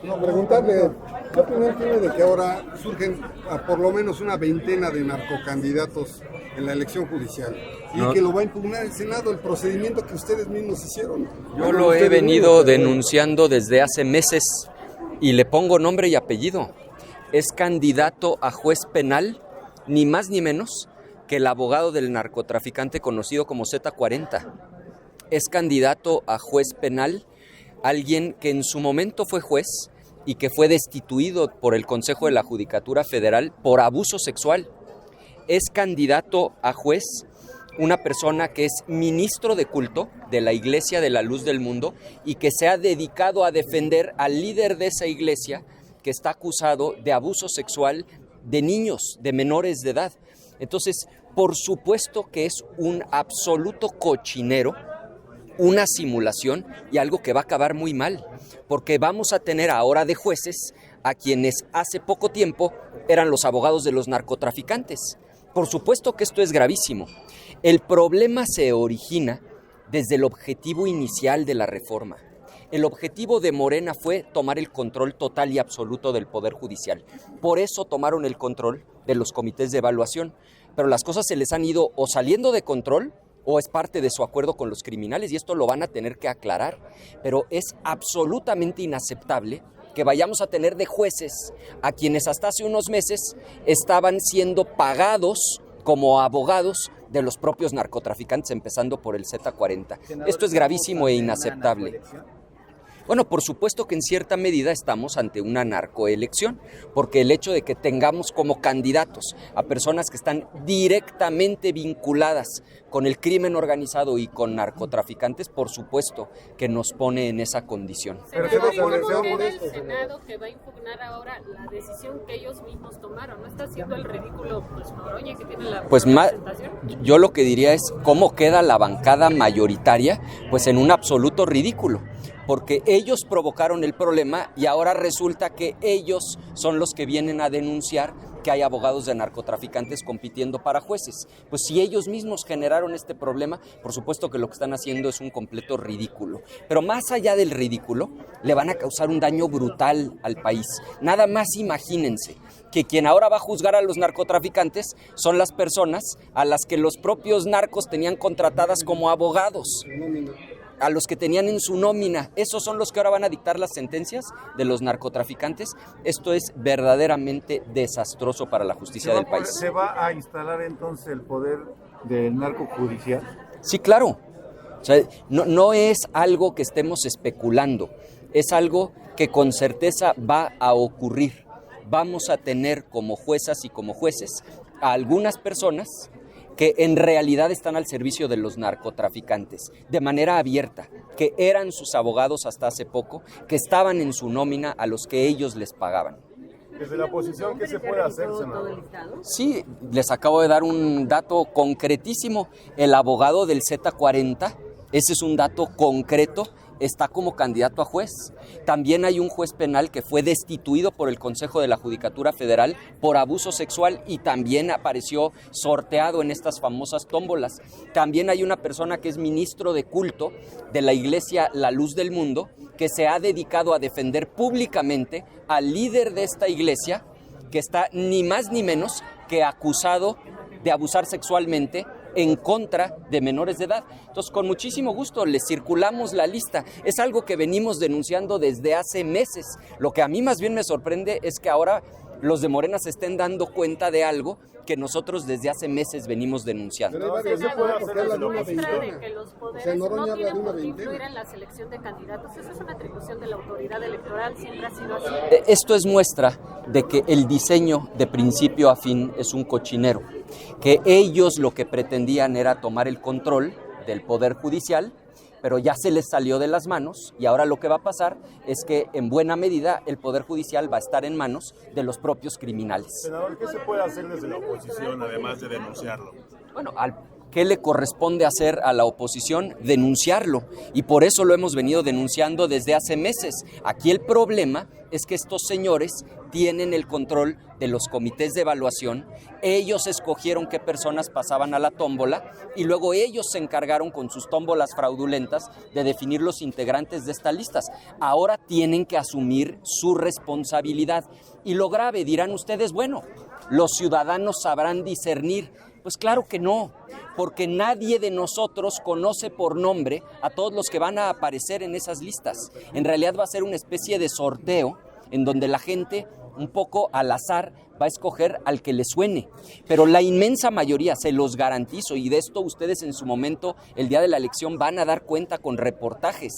No, preguntarle, ¿qué opinión tiene de que ahora surgen por lo menos una veintena de narcocandidatos en la elección judicial? Y que lo va a impugnar el Senado, el procedimiento que ustedes mismos hicieron. Yo lo he venido denunciando desde hace meses y le pongo nombre y apellido. Es candidato a juez penal, ni más ni menos que el abogado del narcotraficante conocido como Z40. Es candidato a juez penal alguien que en su momento fue juez y que fue destituido por el Consejo de la Judicatura Federal por abuso sexual. Es candidato a juez una persona que es ministro de culto de la Iglesia de la Luz del Mundo y que se ha dedicado a defender al líder de esa iglesia que está acusado de abuso sexual de niños, de menores de edad. Entonces, por supuesto que es un absoluto cochinero, una simulación y algo que va a acabar muy mal, porque vamos a tener ahora de jueces a quienes hace poco tiempo eran los abogados de los narcotraficantes. Por supuesto que esto es gravísimo. El problema se origina desde el objetivo inicial de la reforma. El objetivo de Morena fue tomar el control total y absoluto del Poder Judicial. Por eso tomaron el control de los comités de evaluación. Pero las cosas se les han ido o saliendo de control o es parte de su acuerdo con los criminales y esto lo van a tener que aclarar. Pero es absolutamente inaceptable que vayamos a tener de jueces a quienes hasta hace unos meses estaban siendo pagados como abogados de los propios narcotraficantes, empezando por el Z40. Esto es gravísimo e inaceptable. Bueno, por supuesto que en cierta medida estamos ante una narcoelección, porque el hecho de que tengamos como candidatos a personas que están directamente vinculadas con el crimen organizado y con narcotraficantes, por supuesto que nos pone en esa condición. Pero queda el Senado que va a impugnar ahora la decisión que ellos mismos tomaron. ¿No está haciendo el ridículo Noroña que tiene la representación? Yo lo que diría es cómo queda la bancada mayoritaria, pues en un absoluto ridículo. Porque ellos provocaron el problema y ahora resulta que ellos son los que vienen a denunciar que hay abogados de narcotraficantes compitiendo para jueces. Pues si ellos mismos generaron este problema, por supuesto que lo que están haciendo es un completo ridículo. Pero más allá del ridículo, le van a causar un daño brutal al país. Nada más imagínense que quien ahora va a juzgar a los narcotraficantes son las personas a las que los propios narcos tenían contratadas como abogados, a los que tenían en su nómina. Esos son los que ahora van a dictar las sentencias de los narcotraficantes. Esto es verdaderamente desastroso para la justicia del país. ¿Se va a instalar entonces el poder del narco judicial? Sí, claro. O sea, no es algo que estemos especulando, es algo que con certeza va a ocurrir. Vamos a tener como juezas y como jueces a algunas personas que en realidad están al servicio de los narcotraficantes, de manera abierta, que eran sus abogados hasta hace poco, que estaban en su nómina a los que ellos les pagaban. Desde la oposición, ¿qué se puede hacer, senador? Sí, les acabo de dar un dato concretísimo. El abogado del Z40, ese es un dato concreto, está como candidato a juez. También hay un juez penal que fue destituido por el Consejo de la Judicatura Federal por abuso sexual y también apareció sorteado en estas famosas tómbolas. También hay una persona que es ministro de culto de la Iglesia La Luz del Mundo que se ha dedicado a defender públicamente al líder de esta iglesia que está ni más ni menos que acusado de abusar sexualmente en contra de menores de edad. Entonces, con muchísimo gusto les circulamos la lista. Es algo que venimos denunciando desde hace meses. Lo que a mí más bien me sorprende es que ahora los de Morena se estén dando cuenta de algo que nosotros desde hace meses venimos denunciando. Pero de que los poderes no tienen por qué influir en la selección de candidatos. Eso es una atribución de la autoridad electoral, siempre ha sido así. Esto es muestra de que el diseño de principio a fin es un cochinero, que ellos lo que pretendían era tomar el control del Poder Judicial, pero ya se les salió de las manos y ahora lo que va a pasar es que en buena medida el Poder Judicial va a estar en manos de los propios criminales. Senador, ¿qué se puede hacer desde la oposición además de denunciarlo? Bueno, ¿qué le corresponde hacer a la oposición? Denunciarlo, y por eso lo hemos venido denunciando desde hace meses. Aquí el problema es es que estos señores tienen el control de los comités de evaluación, ellos escogieron qué personas pasaban a la tómbola y luego ellos se encargaron con sus tómbolas fraudulentas de definir los integrantes de estas listas. Ahora tienen que asumir su responsabilidad. Y lo grave, dirán ustedes, bueno, los ciudadanos sabrán discernir. Pues claro que no, porque nadie de nosotros conoce por nombre a todos los que van a aparecer en esas listas. En realidad va a ser una especie de sorteo en donde la gente, un poco al azar, va a escoger al que le suene. Pero la inmensa mayoría, se los garantizo, y de esto ustedes en su momento, el día de la elección, van a dar cuenta con reportajes.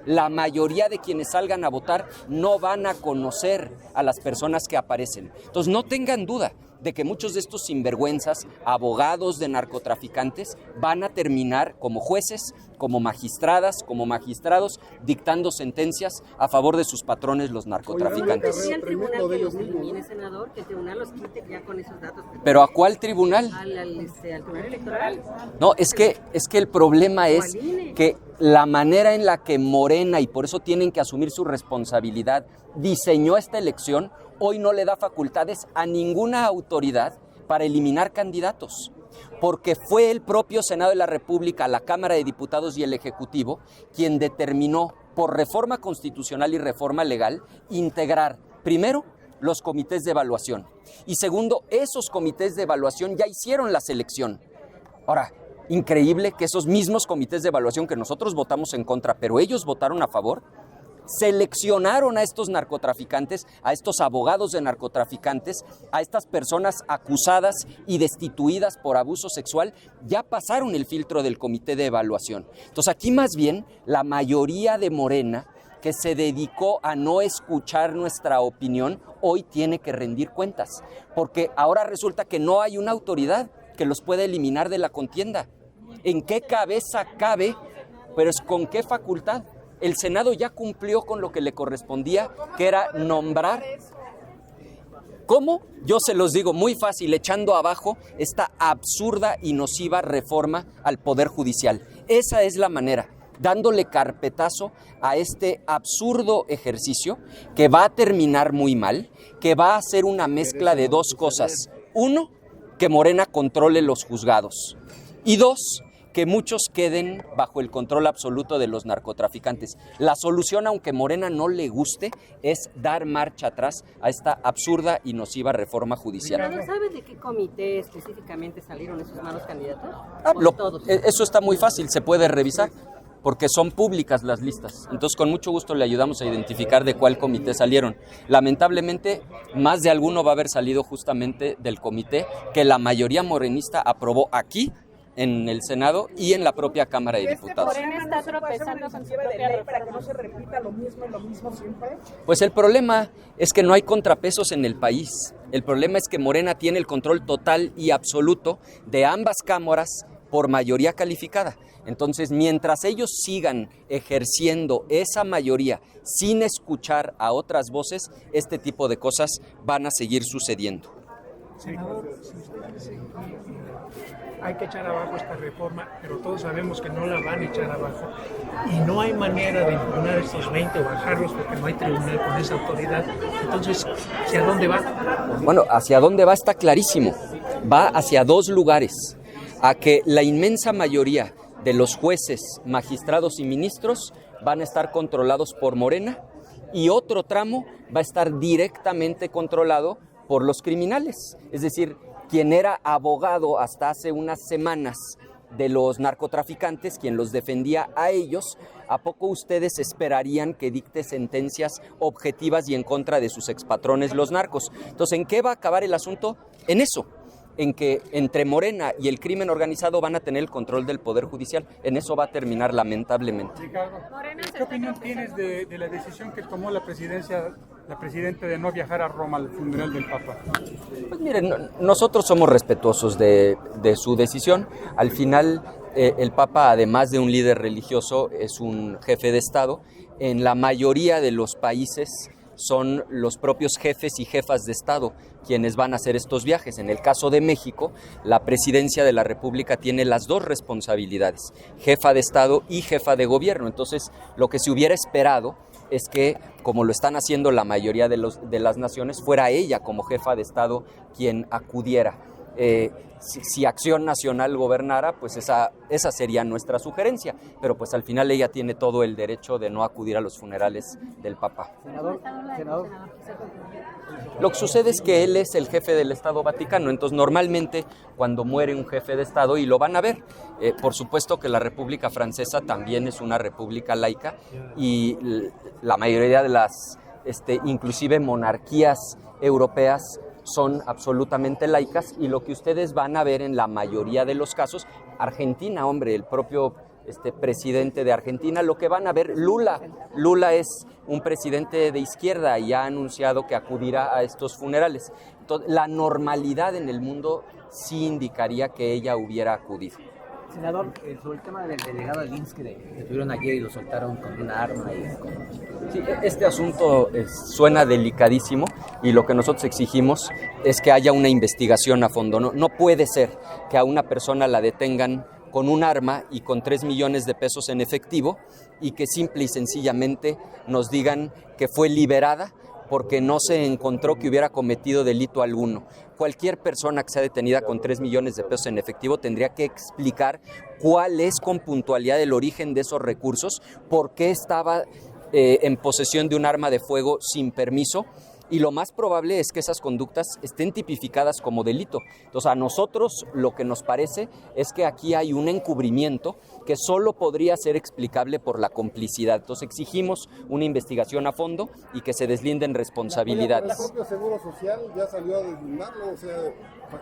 La mayoría de quienes salgan a votar no van a conocer a las personas que aparecen. Entonces no tengan duda de que muchos de estos sinvergüenzas, abogados de narcotraficantes, van a terminar como jueces, como magistradas, como magistrados, dictando sentencias a favor de sus patrones, los narcotraficantes. ¿Sí el tribunal que los elimine, senador? Que el tribunal los quite ya con esos datos. ¿Pero a cuál tribunal? Al tribunal electoral. No, es que el problema es que la manera en la que Morena, y por eso tienen que asumir su responsabilidad, diseñó esta elección, hoy no le da facultades a ninguna autoridad para eliminar candidatos, porque fue el propio Senado de la República, la Cámara de Diputados y el Ejecutivo quien determinó, por reforma constitucional y reforma legal, integrar, primero, los comités de evaluación, y segundo, esos comités de evaluación ya hicieron la selección. Ahora, increíble que esos mismos comités de evaluación que nosotros votamos en contra, pero ellos votaron a favor, seleccionaron a estos narcotraficantes, a estos abogados de narcotraficantes, a estas personas acusadas y destituidas por abuso sexual, ya pasaron el filtro del comité de evaluación. Entonces aquí más bien la mayoría de Morena, que se dedicó a no escuchar nuestra opinión, hoy tiene que rendir cuentas, porque ahora resulta que no hay una autoridad que los pueda eliminar de la contienda. ¿En qué cabeza cabe? Pero es con qué facultad. El Senado ya cumplió con lo que le correspondía, que era nombrar. ¿Cómo? Yo se los digo muy fácil, echando abajo esta absurda y nociva reforma al Poder Judicial. Esa es la manera, dándole carpetazo a este absurdo ejercicio que va a terminar muy mal, que va a ser una mezcla de dos cosas. Uno, que Morena controle los juzgados. Y dos, que muchos queden bajo el control absoluto de los narcotraficantes. La solución, aunque Morena no le guste, es dar marcha atrás a esta absurda y nociva reforma judicial. ¿Pero no sabes de qué comité específicamente salieron esos malos candidatos? Eso está muy fácil, se puede revisar, porque son públicas las listas. Entonces, con mucho gusto le ayudamos a identificar de cuál comité salieron. Lamentablemente, más de alguno va a haber salido justamente del comité que la mayoría morenista aprobó aquí, en el Senado y en la propia Cámara de Diputados. ¿Morena está tropezando con su propia reforma para que no se repita lo mismo siempre? Pues el problema es que no hay contrapesos en el país. El problema es que Morena tiene el control total y absoluto de ambas cámaras por mayoría calificada. Entonces, mientras ellos sigan ejerciendo esa mayoría sin escuchar a otras voces, este tipo de cosas van a seguir sucediendo. Senador, hay que echar abajo esta reforma, pero todos sabemos que no la van a echar abajo y no hay manera de impugnar estos 20 o bajarlos porque no hay tribunal con esa autoridad. Entonces, ¿hacia dónde va? Bueno, hacia dónde va está clarísimo. Va hacia dos lugares: a que la inmensa mayoría de los jueces, magistrados y ministros van a estar controlados por Morena, y otro tramo va a estar directamente controlado por los criminales. Es decir, quien era abogado hasta hace unas semanas de los narcotraficantes, quien los defendía a ellos, ¿a poco ustedes esperarían que dicte sentencias objetivas y en contra de sus expatrones los narcos? Entonces, ¿en qué va a acabar el asunto? En eso, en que entre Morena y el crimen organizado van a tener el control del Poder Judicial. En eso va a terminar, lamentablemente. Ricardo, ¿qué opinión tienes de la decisión que tomó la presidenta de no viajar a Roma al funeral del Papa? Pues miren, nosotros somos respetuosos de su decisión. Al final, el Papa, además de un líder religioso, es un jefe de Estado. En la mayoría de los países son los propios jefes y jefas de Estado quienes van a hacer estos viajes. En el caso de México, la Presidencia de la República tiene las dos responsabilidades, jefa de Estado y jefa de gobierno. Entonces, lo que se hubiera esperado es que, como lo están haciendo la mayoría de las naciones, fuera ella como jefa de Estado quien acudiera. Si Acción Nacional gobernara, pues esa sería nuestra sugerencia, pero pues al final ella tiene todo el derecho de no acudir a los funerales del Papa. Senador. Lo que sucede es que él es el jefe del Estado Vaticano, entonces normalmente cuando muere un jefe de Estado, y lo van a ver, por supuesto que la República Francesa también es una república laica y la mayoría de las inclusive monarquías europeas son absolutamente laicas, y lo que ustedes van a ver en la mayoría de los casos, Argentina, hombre, el propio presidente de Argentina, lo que van a ver, Lula es un presidente de izquierda y ha anunciado que acudirá a estos funerales. Entonces, la normalidad en el mundo sí indicaría que ella hubiera acudido. Senador, sobre el tema del delegado del IMSS que detuvieron ayer y lo soltaron con una arma. Sí, este asunto suena delicadísimo y lo que nosotros exigimos es que haya una investigación a fondo. No puede ser que a una persona la detengan con un arma y con 3 millones de pesos en efectivo y que simple y sencillamente nos digan que fue liberada porque no se encontró que hubiera cometido delito alguno. Cualquier persona que sea detenida con 3 millones de pesos en efectivo tendría que explicar cuál es con puntualidad el origen de esos recursos, por qué estaba en posesión de un arma de fuego sin permiso, y lo más probable es que esas conductas estén tipificadas como delito. Entonces, a nosotros lo que nos parece es que aquí hay un encubrimiento que solo podría ser explicable por la complicidad. Entonces, exigimos una investigación a fondo y que se deslinden responsabilidades. El propio Seguro Social ya salió a deslindarlo, o sea,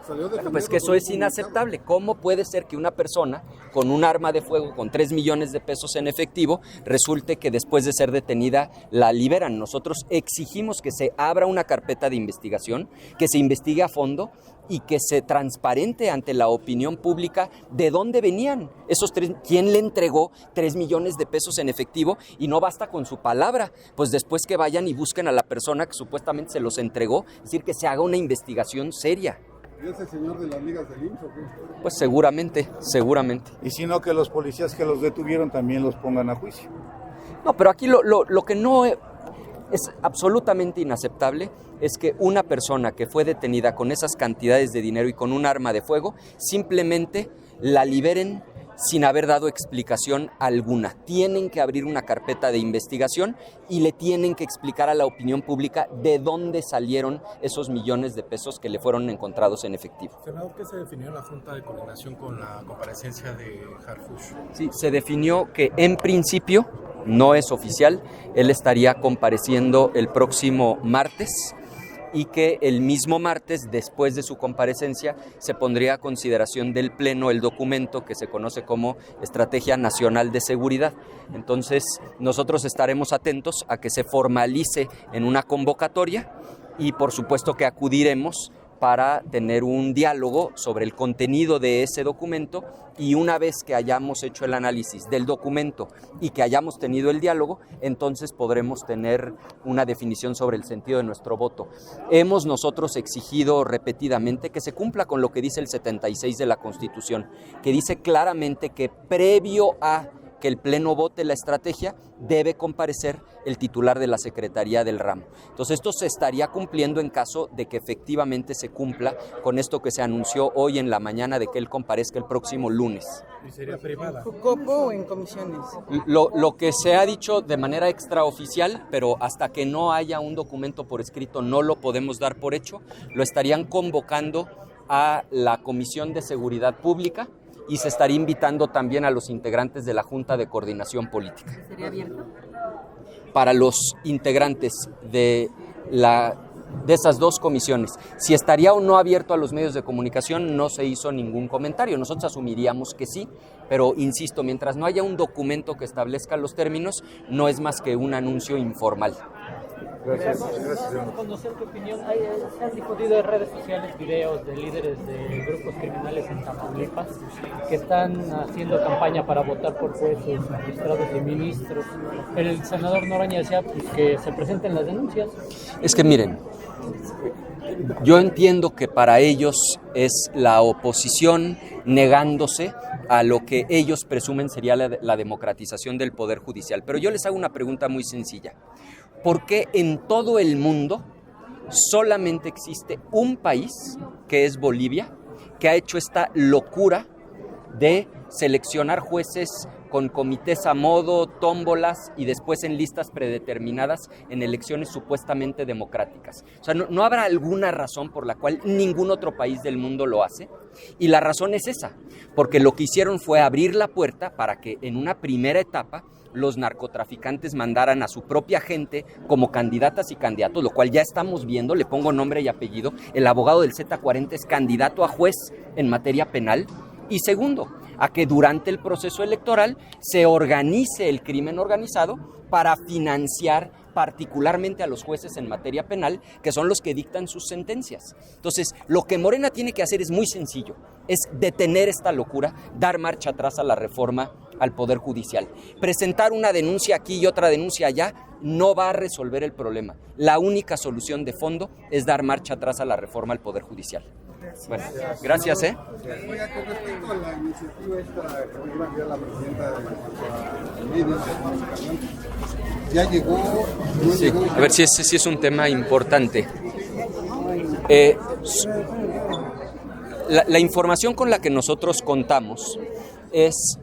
salió a Bueno, pues que eso es inaceptable. ¿Cómo puede ser que una persona con un arma de fuego, con 3 millones de pesos en efectivo, resulte que después de ser detenida la liberan? Nosotros exigimos que se abra una carpeta de investigación, que se investigue a fondo y que se transparente ante la opinión pública de dónde venían esos quién le entregó 3 millones de pesos en efectivo, y no basta con su palabra, pues después que vayan y busquen a la persona que supuestamente se los entregó, es decir, que se haga una investigación seria. ¿Y ese señor de las ligas del IMSS o qué? Pues seguramente. Y si no, que los policías que los detuvieron también los pongan a juicio. No, pero aquí lo que no es absolutamente inaceptable es que una persona que fue detenida con esas cantidades de dinero y con un arma de fuego, simplemente la liberen sin haber dado explicación alguna. Tienen que abrir una carpeta de investigación y le tienen que explicar a la opinión pública de dónde salieron esos millones de pesos que le fueron encontrados en efectivo. Senador, ¿qué se definió en la Junta de Coordinación con la comparecencia de Harfuch? Sí, se definió que en principio, no es oficial, él estaría compareciendo el próximo martes, y que el mismo martes, después de su comparecencia, se pondría a consideración del Pleno el documento que se conoce como Estrategia Nacional de Seguridad. Entonces, nosotros estaremos atentos a que se formalice en una convocatoria y, por supuesto, que acudiremos para tener un diálogo sobre el contenido de ese documento, y una vez que hayamos hecho el análisis del documento y que hayamos tenido el diálogo, entonces podremos tener una definición sobre el sentido de nuestro voto. Hemos nosotros exigido repetidamente que se cumpla con lo que dice el 76 de la Constitución, que dice claramente que previo a que el Pleno vote la estrategia, debe comparecer el titular de la Secretaría del ramo. Entonces, esto se estaría cumpliendo en caso de que efectivamente se cumpla con esto que se anunció hoy en la mañana, de que él comparezca el próximo lunes. ¿Y sería privada? ¿Copo o en comisiones? Lo que se ha dicho de manera extraoficial, pero hasta que no haya un documento por escrito no lo podemos dar por hecho, lo estarían convocando a la Comisión de Seguridad Pública, y se estaría invitando también a los integrantes de la Junta de Coordinación Política. ¿Sería abierto? Para los integrantes de esas dos comisiones. Si estaría o no abierto a los medios de comunicación, no se hizo ningún comentario. Nosotros asumiríamos que sí, pero insisto, mientras no haya un documento que establezca los términos, no es más que un anuncio informal. Gracias. Gracias. Conocer tu opinión. Se han difundido en redes sociales videos de líderes de grupos criminales en Tamaulipas que están haciendo campaña para votar por jueces, magistrados y ministros. El senador Noroña decía pues, que se presenten las denuncias. Es que miren, yo entiendo que para ellos es la oposición negándose a lo que ellos presumen sería la democratización del Poder Judicial. Pero yo les hago una pregunta muy sencilla. ¿Por qué en todo el mundo solamente existe un país, que es Bolivia, que ha hecho esta locura de seleccionar jueces con comités a modo, tómbolas y después en listas predeterminadas en elecciones supuestamente democráticas? O sea, ¿no habrá alguna razón por la cual ningún otro país del mundo lo hace? Y la razón es esa, porque lo que hicieron fue abrir la puerta para que en una primera etapa los narcotraficantes mandaran a su propia gente como candidatas y candidatos, lo cual ya estamos viendo, le pongo nombre y apellido, el abogado del Z40 es candidato a juez en materia penal. Y segundo, a que durante el proceso electoral se organice el crimen organizado para financiar particularmente a los jueces en materia penal, que son los que dictan sus sentencias. Entonces, lo que Morena tiene que hacer es muy sencillo, es detener esta locura, dar marcha atrás a la reforma al Poder Judicial. Presentar una denuncia aquí y otra denuncia allá no va a resolver el problema. La única solución de fondo es dar marcha atrás a la reforma al Poder Judicial. Bueno, gracias. Oiga, con respecto a la iniciativa esta que iba a enviar la presidenta de medios, ya llegó, no sí, llegó. A ver si es un tema importante. La información con la que nosotros contamos es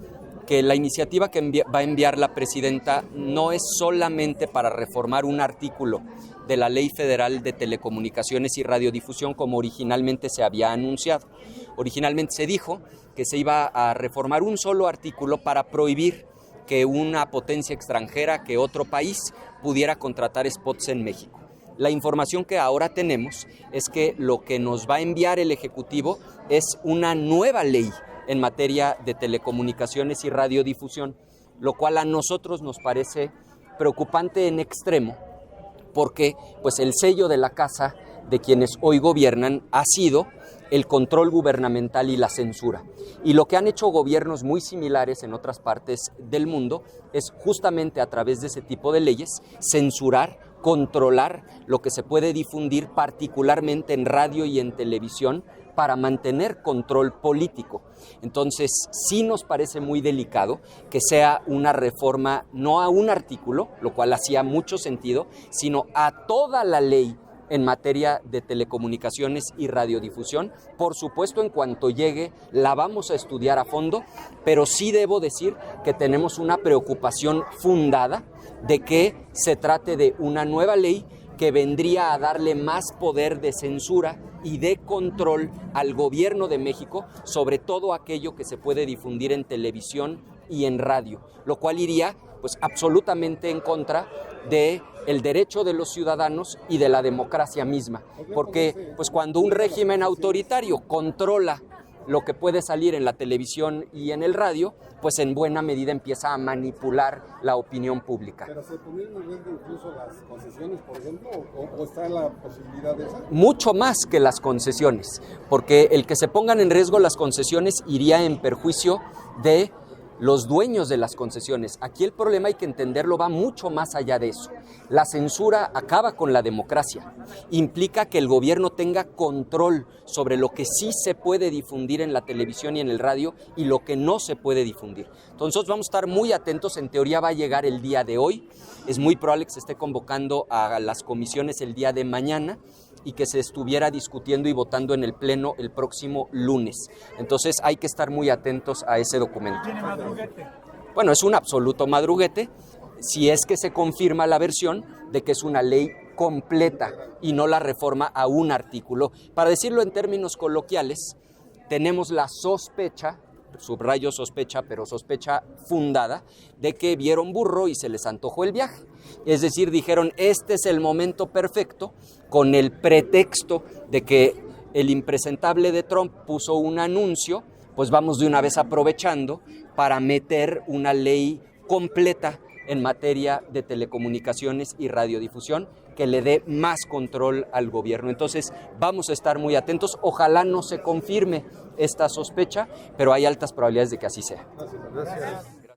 que la iniciativa que va a enviar la presidenta no es solamente para reformar un artículo de la Ley Federal de Telecomunicaciones y Radiodifusión como originalmente se había anunciado. Originalmente se dijo que se iba a reformar un solo artículo para prohibir que una potencia extranjera, que otro país, pudiera contratar spots en México. La información que ahora tenemos es que lo que nos va a enviar el Ejecutivo es una nueva ley en materia de telecomunicaciones y radiodifusión, lo cual a nosotros nos parece preocupante en extremo, porque pues el sello de la casa de quienes hoy gobiernan ha sido el control gubernamental y la censura. Y lo que han hecho gobiernos muy similares en otras partes del mundo es justamente a través de ese tipo de leyes censurar, controlar lo que se puede difundir particularmente en radio y en televisión para mantener control político. Entonces, sí nos parece muy delicado que sea una reforma no a un artículo, lo cual hacía mucho sentido, sino a toda la ley en materia de telecomunicaciones y radiodifusión. Por supuesto, en cuanto llegue, la vamos a estudiar a fondo, pero sí debo decir que tenemos una preocupación fundada de que se trate de una nueva ley que vendría a darle más poder de censura y de control al gobierno de México sobre todo aquello que se puede difundir en televisión y en radio, lo cual iría pues absolutamente en contra de el derecho de los ciudadanos y de la democracia misma, porque pues cuando un régimen autoritario controla lo que puede salir en la televisión y en el radio, pues en buena medida empieza a manipular la opinión pública. ¿Pero se ponen en riesgo incluso las concesiones, por ejemplo, o está la posibilidad de eso? Mucho más que las concesiones, porque el que se pongan en riesgo las concesiones iría en perjuicio de los dueños de las concesiones. Aquí el problema, hay que entenderlo, va mucho más allá de eso. La censura acaba con la democracia, implica que el gobierno tenga control sobre lo que sí se puede difundir en la televisión y en el radio y lo que no se puede difundir. Entonces vamos a estar muy atentos, en teoría va a llegar el día de hoy, es muy probable que se esté convocando a las comisiones el día de mañana y que se estuviera discutiendo y votando en el Pleno el próximo lunes. Entonces hay que estar muy atentos a ese documento. ¿Tiene madruguete? Bueno, es un absoluto madruguete si es que se confirma la versión de que es una ley completa y no la reforma a un artículo. Para decirlo en términos coloquiales, tenemos la sospecha, subrayo sospecha, pero sospecha fundada, de que vieron burro y se les antojó el viaje. Es decir, dijeron, este es el momento perfecto, con el pretexto de que el impresentable de Trump puso un anuncio, pues vamos de una vez aprovechando para meter una ley completa en materia de telecomunicaciones y radiodifusión que le dé más control al gobierno. Entonces vamos a estar muy atentos, ojalá no se confirme esta sospecha, pero hay altas probabilidades de que así sea. Gracias.